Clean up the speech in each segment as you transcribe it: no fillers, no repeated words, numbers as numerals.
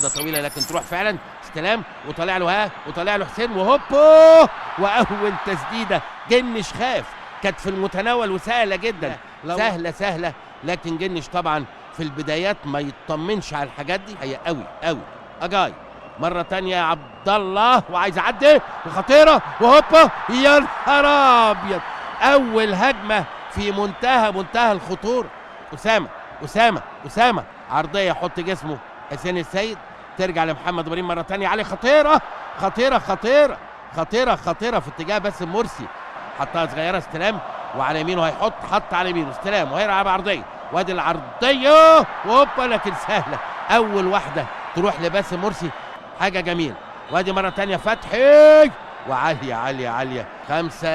واحده طويله لكن تروح فعلا. استلام وطالع له وطالع له حسين وهوبو، واول تسديده جنش خاف، كانت في المتناول وسهله جدا، سهله لكن جنش طبعا في البدايات ما يطمنش على الحاجات دي. هي قوي اجاي مره ثانيه يا عبد الله وعايز يعدي وخطيره وهوبا، يا نهار ابيض، اول هجمه في منتهى الخطوره. اسامه عرضيه يحط جسمه حسين السيد، ترجع لمحمد ابراهيم مره ثانيه عليه، خطيره في اتجاه باسم مرسي، حطها صغيره استلام وعلى يمينه حط على يمينه استلام وهيلعب عرضيه، وادي العرضيه وهوبا لكن سهله، اول واحده تروح لباسم مرسي، حاجه جميله. وادي مره ثانيه فتحي وعاليه 5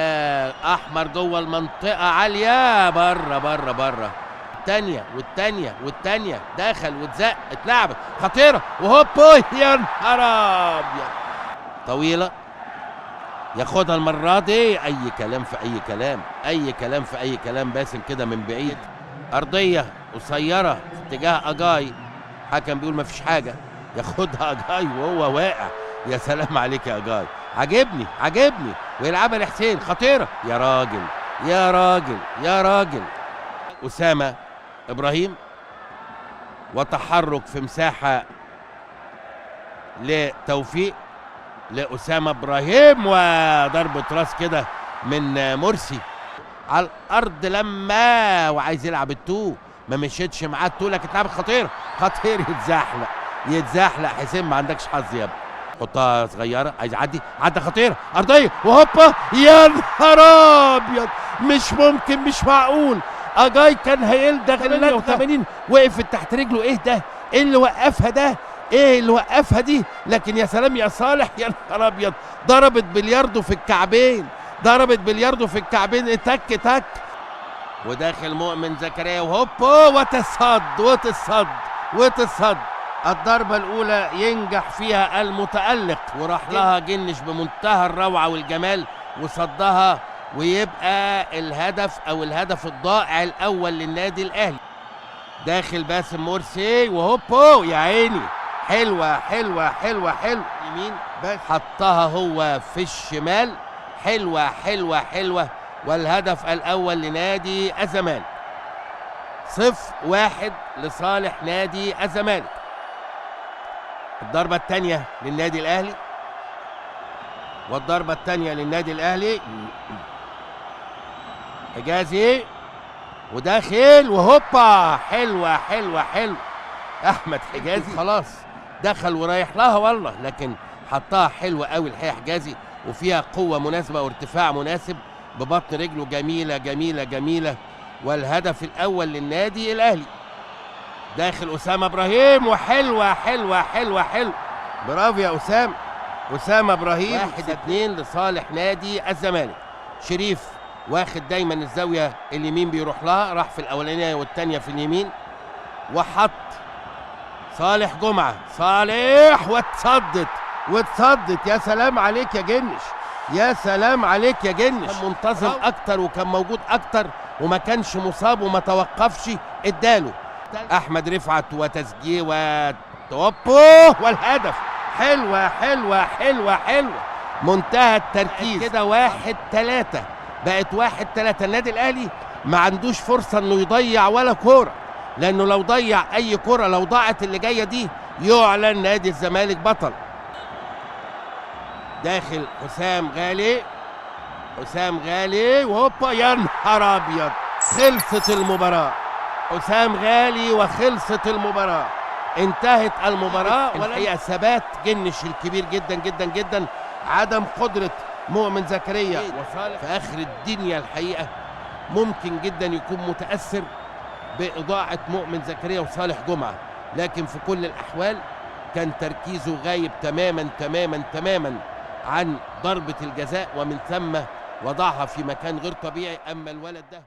احمر جوه المنطقه عاليه، بره والتانيه دخل واتزق اتلعبت خطيره وهوبا، يا نهار ابيض، طويله ياخدها المره دي، اي كلام في اي كلام باسم كده من بعيد، ارضيه قصيره في اتجاه اجاي، حكم بيقول مفيش حاجه، ياخدها اجاي وهو واقع، يا سلام عليك يا اجاي، عجبني ويلعبها لحسين، خطيره يا راجل اسامه ابراهيم، وتحرك في مساحه لتوفيق لاسامه ابراهيم، وضربه راس كده من مرسي على الارض لما وعايز يلعب التو، ما مشيتش معاه التو لكن اتلعبت خطير يتزحلق حسين، ما عندكش حظ يا ابني، حطها صغيره عايز يعدي، عدى خطيره ارضيه وهوبا، يا نهار ابيض، مش ممكن، مش معقول، اجاي كان هيلدغ 88 وقفت تحت رجله، ايه ده؟ ايه اللي وقفها ده؟ ايه اللي وقفها دي؟ لكن يا سلام يا صالح، يا نهار ابيض، ضربت بلياردو في الكعبين، تك وداخل مؤمن زكريا وهوبا، وتصد الضربة الأولى ينجح فيها المتألق، وراح لها جنش بمنتهى الروعة والجمال وصدها، ويبقى الهدف الضائع الأول للنادي الأهلي. داخل باسم مرسي وهوبا، يا عيني، حلوة يمين بس حطها هو في الشمال، حلوة والهدف الأول لنادي الزمالك، 0-1 لصالح نادي الزمالك. الضربة الثانية للنادي الأهلي، حجازي وداخل وهوبا، حلوة أحمد حجازي خلاص دخل ورايح لها والله، لكن حطها حلوة قوي الحقيقة حجازي، وفيها قوة مناسبة وارتفاع مناسب ببطن رجله، جميلة، والهدف الأول للنادي الأهلي. داخل أسامة إبراهيم وحلوة، برافو يا أسامة إبراهيم، 1-2 لصالح نادي الزمالك. شريف واخد دايما الزاوية اليمين بيروح لها، راح في الأولانية والتانية في اليمين، وحط صالح جمعة، واتصدت، يا سلام عليك يا جنش، كان منتظم أكتر وكان موجود أكتر وما كانش مصاب وما توقفش، اداله أحمد رفعت وتسجيل وتوبو والهدف، حلوة منتهى التركيز كده، 1-3 بقت 1-3. النادي الأهلي ما عندوش فرصة انه يضيع ولا كورة، لأنه لو ضيع أي كورة، لو ضاعت اللي جاية دي، يعلن نادي الزمالك بطل. داخل حسام غالي وهوبا، يا نهار أبيض، خلصت المباراة، حسام غالي وخلصت المباراة، انتهت المباراة. والحقيقة ثبات جنش الكبير جدا، عدم قدرة مؤمن زكريا وصالح في آخر الدنيا الحقيقة ممكن جدا يكون متأثر بإضاعة مؤمن زكريا وصالح جمعة، لكن في كل الأحوال كان تركيزه غايب تماما عن ضربة الجزاء، ومن ثم وضعها في مكان غير طبيعي. أما الولد ده